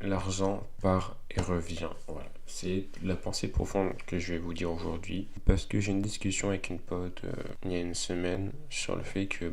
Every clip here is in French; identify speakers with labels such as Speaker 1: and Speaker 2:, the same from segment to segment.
Speaker 1: l'argent part et revient. Voilà. C'est la pensée profonde que je vais vous dire aujourd'hui. Parce que j'ai une discussion avec une pote il y a une semaine sur le fait que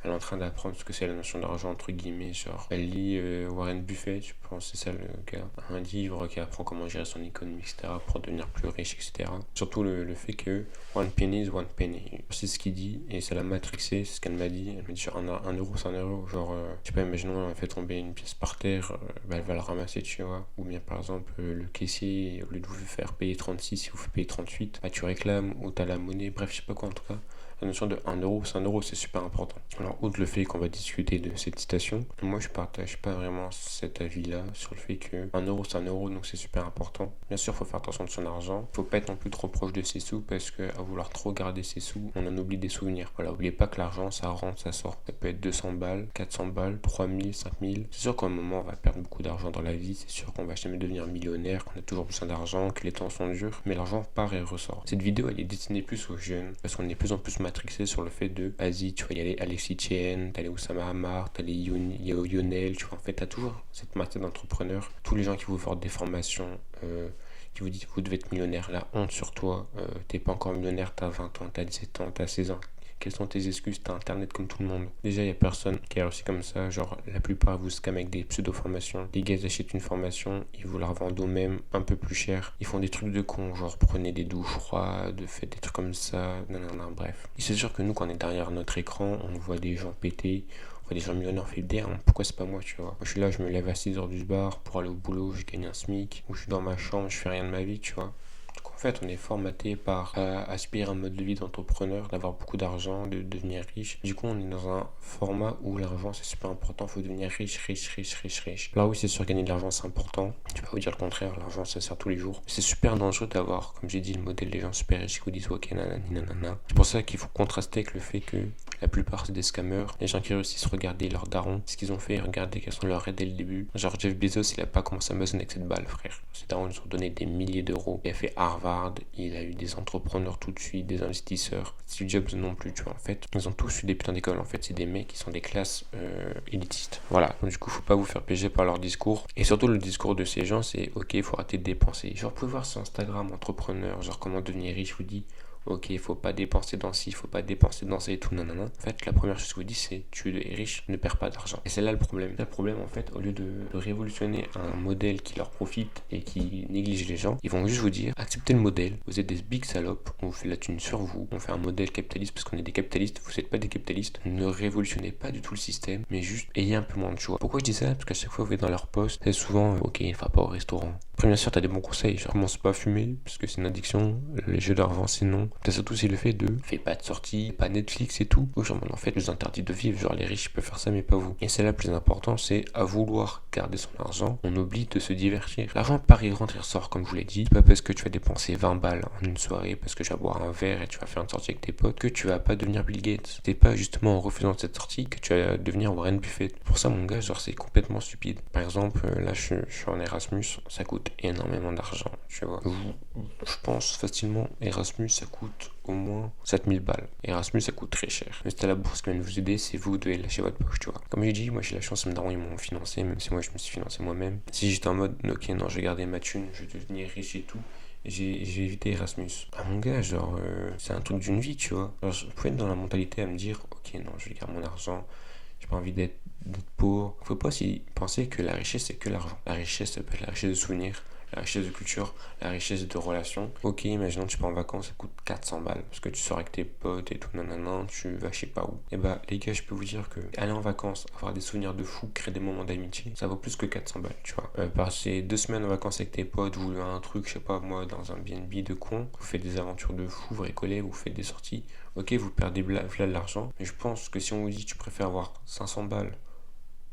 Speaker 1: elle est en train d'apprendre ce que c'est la notion d'argent entre guillemets. Genre, elle lit Warren Buffett, je pense, c'est ça le gars. Un livre qui apprend comment gérer son économie, etc. pour devenir plus riche, etc. Surtout le fait que one penny is one penny. C'est ce qu'il dit et ça l'a matrixé, c'est ce qu'elle m'a dit. Elle m'a dit genre un euro c'est un euro. Genre, je sais pas, imaginons elle fait tomber une pièce par terre, elle va la ramasser, tu vois. Ou bien par exemple, le caissier, au lieu de vous faire payer 36, il vous fait payer 38, tu réclames ou t'as la monnaie, bref, je sais pas quoi en tout cas. La notion de un euro, c'est un euro, c'est super important. Alors, outre le fait qu'on va discuter de cette citation, moi je partage pas vraiment cet avis-là sur le fait que un euro c'est un euro, donc c'est super important. Bien sûr, faut faire attention de son argent, faut pas être non plus trop proche de ses sous parce que à vouloir trop garder ses sous, on en oublie des souvenirs. Voilà, oubliez pas que l'argent ça rentre, ça sort. Ça peut être 200 balles, 400 balles, 3000, 5000. C'est sûr qu'à un moment on va perdre beaucoup d'argent dans la vie, c'est sûr qu'on va jamais devenir millionnaire, qu'on a toujours besoin d'argent, que les temps sont durs, mais l'argent part et ressort. Cette vidéo elle est destinée plus aux jeunes parce qu'on est de plus en plus matrixé sur le fait de vas-y, tu vas y aller Alexis Chen, t'allais Oussama Hamar, t'allais Lionel, tu vois, en fait t'as toujours cette matière d'entrepreneur. Tous les gens qui vous font des formations, qui vous disent vous devez être millionnaire, la honte sur toi, t'es pas encore millionnaire, t'as 20 ans, t'as 17 ans, t'as 16 ans. Quelles sont tes excuses? T'as internet comme tout le monde. Déjà, il y a personne qui a réussi comme ça. Genre, la plupart vous scam avec des pseudo-formations. Les gars, ils achètent une formation, ils vous la revendent au même, un peu plus cher. Ils font des trucs de con, genre prenez des douches froides, faites des trucs comme ça, nanana, bref. Et c'est sûr que nous, quand on est derrière notre écran, on voit des gens péter, on voit des gens millionnaires, on fait damn, pourquoi c'est pas moi, tu vois. Moi, je suis là, je me lève à 6h du bar pour aller au boulot, je gagne un SMIC, ou je suis dans ma chambre, je fais rien de ma vie, tu vois. En fait, on est formaté par aspirer un mode de vie d'entrepreneur, d'avoir beaucoup d'argent, de devenir riche. Du coup, on est dans un format où l'argent c'est super important. Il faut devenir riche, riche, riche, riche, riche. Là oui, c'est sûr, gagner de l'argent c'est important. Je vais pas vous dire le contraire, l'argent ça sert tous les jours. C'est super dangereux d'avoir, comme j'ai dit, le modèle des gens super riches qui vous disent ok, nanani, nanana. C'est pour ça qu'il faut contraster avec le fait que la plupart c'est des scammers. Les gens qui réussissent à regarder leurs darons, ce qu'ils ont fait, regarder quelles sont leurs raids dès le début. Genre Jeff Bezos, il a pas commencé Amazon avec cette balle, frère. Ses darons nous ont donné des milliers d'euros. Il a fait Harvard. Il a eu des entrepreneurs tout de suite, des investisseurs. Steve Jobs non plus, tu vois. En fait, ils ont tous eu des putains d'école. En fait, c'est des mecs qui sont des classes élitistes. Voilà. Donc, du coup, faut pas vous faire piéger par leur discours. Et surtout, le discours de ces gens, c'est ok, il faut arrêter de dépenser. Genre, vous pouvez voir sur Instagram, entrepreneur, genre comment devenir riche, vous dit ok, il faut pas dépenser dans ci, il faut pas dépenser dans ça et tout, nanana. En fait, la première chose que je vous dis, c'est tu es riche, ne perds pas d'argent. Et c'est là le problème. Là, le problème, en fait, au lieu de révolutionner un modèle qui leur profite et qui néglige les gens, ils vont juste vous dire acceptez le modèle, vous êtes des big salopes, on vous fait la thune sur vous, on fait un modèle capitaliste parce qu'on est des capitalistes, vous n'êtes pas des capitalistes, ne révolutionnez pas du tout le système, mais juste ayez un peu moins de choix. Pourquoi je dis ça? Parce qu'à chaque fois, vous êtes dans leur poste, c'est souvent ok, il va pas au restaurant. Après, bien sûr, t'as des bons conseils, genre commence pas à fumer, parce que c'est une addiction, les jeux d'argent c'est non. T'as surtout c'est le fait de fais pas de sortie, pas Netflix et tout. Ou genre, en fait, je vous interdis de vivre, genre les riches peuvent faire ça, mais pas vous. Et c'est là le plus important, c'est à vouloir garder son argent, on oublie de se divertir. L'argent part, il rentre, il ressort, comme je vous l'ai dit. C'est pas parce que tu vas dépenser 20 balles en une soirée, parce que tu vas boire un verre et tu vas faire une sortie avec tes potes, que tu vas pas devenir Bill Gates. C'est pas justement en refusant cette sortie que tu vas devenir Warren Buffett. Pour ça, mon gars, genre, c'est complètement stupide. Par exemple, là, je suis en Erasmus, ça coûte énormément d'argent, tu vois. Je pense facilement, Erasmus, ça coûte au moins 7000 balles. Erasmus, ça coûte très cher. Mais c'est à la bourse qui vient de vous aider, c'est vous devez lâcher votre poche, tu vois. Comme j'ai dit, moi j'ai la chance, mes darons ils m'ont financé, même si moi je me suis financé moi-même. Si j'étais en mode, ok, non, je vais garder ma thune, je vais devenir riche et tout, j'ai évité Erasmus. Ah mon gars, genre, c'est un truc d'une vie, tu vois. Genre, je pouvais être dans la mentalité à me dire, ok, non, je vais garder mon argent, j'ai pas envie d'être pauvre. Faut pas aussi penser que la richesse c'est que l'argent. La richesse, ça peut être la richesse de souvenirs, la richesse de culture, la richesse de relations. Ok, imaginons que tu pars en vacances, ça coûte 400 balles. Parce que tu sors avec tes potes et tout, nanana, tu vas je sais pas où. Et bah, les gars, je peux vous dire que aller en vacances, avoir des souvenirs de fou, créer des moments d'amitié, ça vaut plus que 400 balles, tu vois. Passer 2 semaines en vacances avec tes potes, vous voulez un truc, je sais pas moi, dans un BNB de con, vous faites des aventures de fou, vous bricolez, vous faites des sorties. Ok, vous perdez là de l'argent, mais je pense que si on vous dit tu préfères avoir 500 balles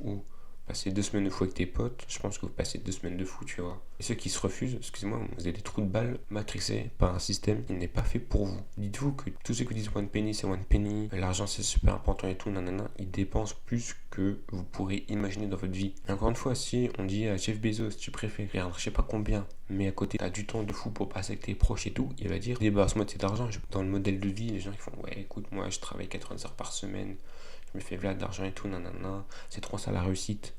Speaker 1: ou passer 2 semaines de fou avec tes potes, je pense que vous passez 2 semaines de fou, tu vois. Et ceux qui se refusent, excusez-moi, vous avez des trous de balles matrixés par un système qui n'est pas fait pour vous. Dites-vous que tous ceux qui disent one penny, c'est one penny, l'argent c'est super important et tout, nanana, ils dépensent plus que vous pourrez imaginer dans votre vie. Et encore une fois, si on dit à Jeff Bezos, tu préfères perdre je sais pas combien, mais à côté t'as du temps de fou pour passer avec tes proches et tout, il va dire débarrasse-moi de cet argent. Dans le modèle de vie, les gens ils font ouais, écoute, moi je travaille 80 heures par semaine, je me fais vlad d'argent et tout, nanana, c'est trop ça la réussite.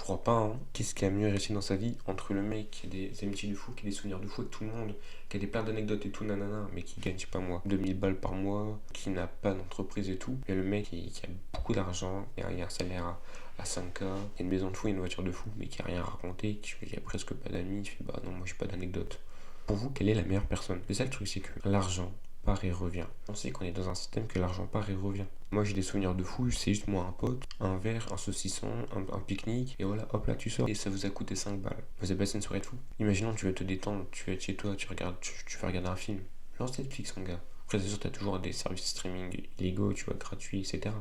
Speaker 1: Je crois pas, hein. Qu'est-ce qui a mieux réussi dans sa vie entre le mec qui a des amitiés de fou, qui a des souvenirs de fou avec tout le monde, qui a des plein d'anecdotes et tout, nanana, mais qui gagne, je sais pas moi, 2000 balles par mois, qui n'a pas d'entreprise et tout. Et le mec qui a beaucoup d'argent, il a un salaire à 5K, il a une maison de fou, une voiture de fou, mais qui a rien à raconter, qui a presque pas d'amis, il fait bah non, moi j'ai pas d'anecdote. Pour vous, quelle est la meilleure personne? C'est ça le truc, c'est que l'argent part et revient. On sait qu'on est dans un système que l'argent part et revient. Moi j'ai des souvenirs de fou, c'est juste moi un pote, un verre, un saucisson, un pique-nique, et voilà, hop là tu sors. Et ça vous a coûté 5 balles. Vous avez passé une soirée de fou. Imaginons tu veux te détendre, tu vas être chez toi, tu vas regarder un film. Lance Netflix mon gars. Après c'est sûr t'as toujours des services streaming illégaux, tu vois, gratuits, etc.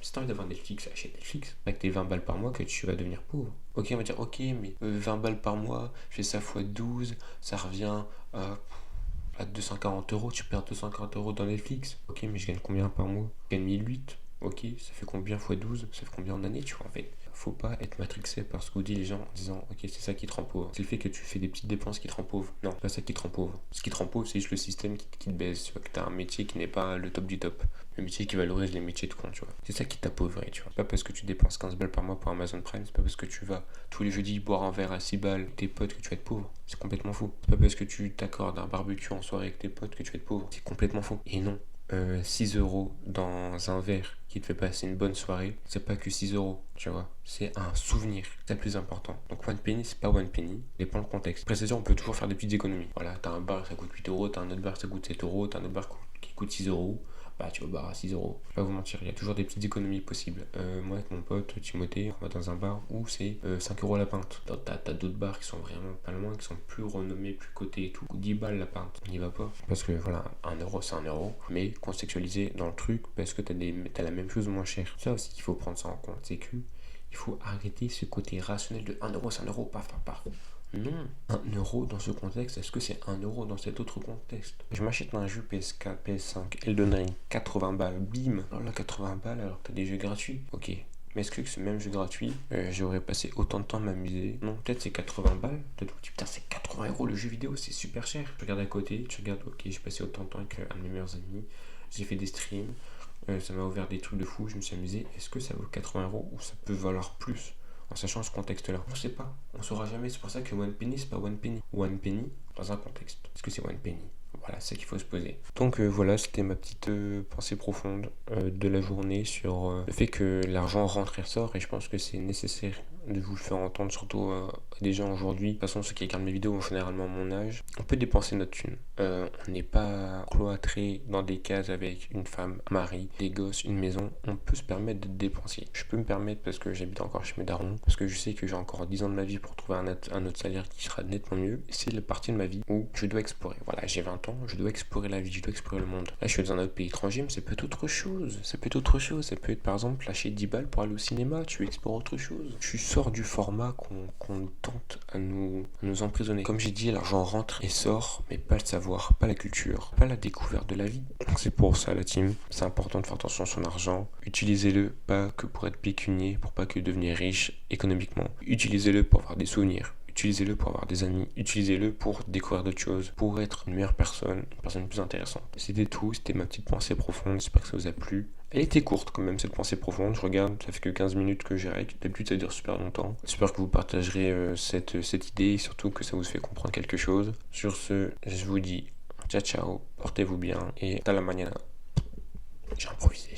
Speaker 1: Si t'as envie d'avoir Netflix, achète Netflix. Avec tes 20 balles par mois que tu vas devenir pauvre. Ok, on va dire, ok, mais 20 balles par mois, je fais ça fois 12, ça revient à 240 euros. Tu perds 240 euros dans Netflix. Ok, mais je gagne combien par mois? Je gagne 1008. Ok, ça fait combien fois 12? Ça fait combien en année, tu vois, en fait? Faut pas être matrixé par ce que vous disent les gens en disant, ok, c'est ça qui te rend pauvre. C'est le fait que tu fais des petites dépenses qui te rend pauvre. Non, c'est pas ça qui te rend pauvre. Ce qui te rend pauvre, c'est juste le système qui te baisse. Tu vois, que t'as un métier qui n'est pas le top du top. Le métier qui valorise les métiers de con, tu vois. C'est ça qui t'appauvrit, tu vois. C'est pas parce que tu dépenses 15 balles par mois pour Amazon Prime, c'est pas parce que tu vas tous les jeudis boire un verre à 6 balles avec tes potes que tu vas être pauvre. C'est complètement faux. C'est pas parce que tu t'accordes un barbecue en soirée avec tes potes que tu vas être pauvre. C'est complètement faux. Et non. 6 euros dans un verre qui te fait passer une bonne soirée, c'est pas que 6 euros, tu vois. C'est un souvenir, c'est le plus important. Donc one penny, c'est pas one penny, dépend le contexte. Après, c'est-à-dire, on peut toujours faire des petites économies. Voilà, t'as un bar, ça coûte 8 euros, t'as un autre bar, ça coûte 7 euros, t'as un autre bar qui coûte 6 euros. Bah, tu vas au bar à 6 euros. Je vais pas vous mentir, il y a toujours des petites économies possibles. Moi, avec mon pote Timothée, on va dans un bar où c'est 5 euros la pinte. T'as d'autres bars qui sont vraiment pas loin, qui sont plus renommés, plus cotés et tout. 10 balles la pinte, on n'y va pas. Parce que voilà, 1 euro c'est 1 euro, mais contextualisé dans le truc parce que t'as la même chose moins cher. Ça aussi, il faut prendre ça en compte. C'est que il faut arrêter ce côté rationnel de 1 euro, c'est 1 euro, paf, paf, paf. Non, 1 euro dans ce contexte, est-ce que c'est 1 euro dans cet autre contexte? Je m'achète un jeu PS4, PS5, Elden Ring, 80 balles, bim. Alors là, 80 balles alors que t'as des jeux gratuits. Ok, mais est-ce que ce même jeu gratuit, j'aurais passé autant de temps à m'amuser? Non, peut-être c'est 80 balles. Peut-être que putain, c'est 80 euros le jeu vidéo, c'est super cher. Tu regardes à côté, tu regardes, ok, j'ai passé autant de temps avec un de mes meilleurs amis, j'ai fait des streams, ça m'a ouvert des trucs de fou, je me suis amusé. Est-ce que ça vaut 80 euros ou ça peut valoir plus? En sachant ce contexte-là. On sait pas, on saura jamais. C'est pour ça que one penny, c'est pas one penny. One penny dans un contexte. Est-ce que c'est one penny? Voilà, c'est ça qu'il faut se poser. Donc voilà, c'était ma petite pensée profonde de la journée sur le fait que l'argent rentre et ressort. Et je pense que c'est nécessaire de vous le faire entendre, surtout à des gens aujourd'hui. De toute façon, ceux qui regardent mes vidéos ont généralement mon âge. On peut dépenser notre thune. On n'est pas cloîtré dans des cases avec une femme, un mari, des gosses, une maison. On peut se permettre de dépenser. Je peux me permettre parce que j'habite encore chez mes darons, parce que je sais que j'ai encore 10 ans de ma vie pour trouver un autre salaire qui sera nettement mieux. C'est la partie de ma vie où je dois explorer. Voilà, j'ai 20 ans, je dois explorer la vie, je dois explorer le monde. Là, je suis dans un autre pays étranger, mais ça peut être autre chose. Ça peut être autre chose. Ça peut être par exemple lâcher 10 balles pour aller au cinéma. Tu explores autre chose. Tu sors du format qu'on tente à nous emprisonner. Comme j'ai dit, l'argent rentre et sort, mais pas le savoir, pas la culture, pas la découverte de la vie. Donc c'est pour ça, la team, c'est important de faire attention à son argent. Utilisez-le pas que pour être pécunier, pour pas que devenir riche économiquement. Utilisez-le pour avoir des souvenirs. Utilisez-le pour avoir des amis, utilisez-le pour découvrir d'autres choses, pour être une meilleure personne, une personne plus intéressante. C'était tout, c'était ma petite pensée profonde, j'espère que ça vous a plu. Elle était courte quand même cette pensée profonde, je regarde, ça fait que 15 minutes que j'ai rec, d'habitude ça dure super longtemps. J'espère que vous partagerez cette idée, surtout que ça vous fait comprendre quelque chose. Sur ce, je vous dis ciao ciao, portez-vous bien et à la mañana. J'ai improvisé.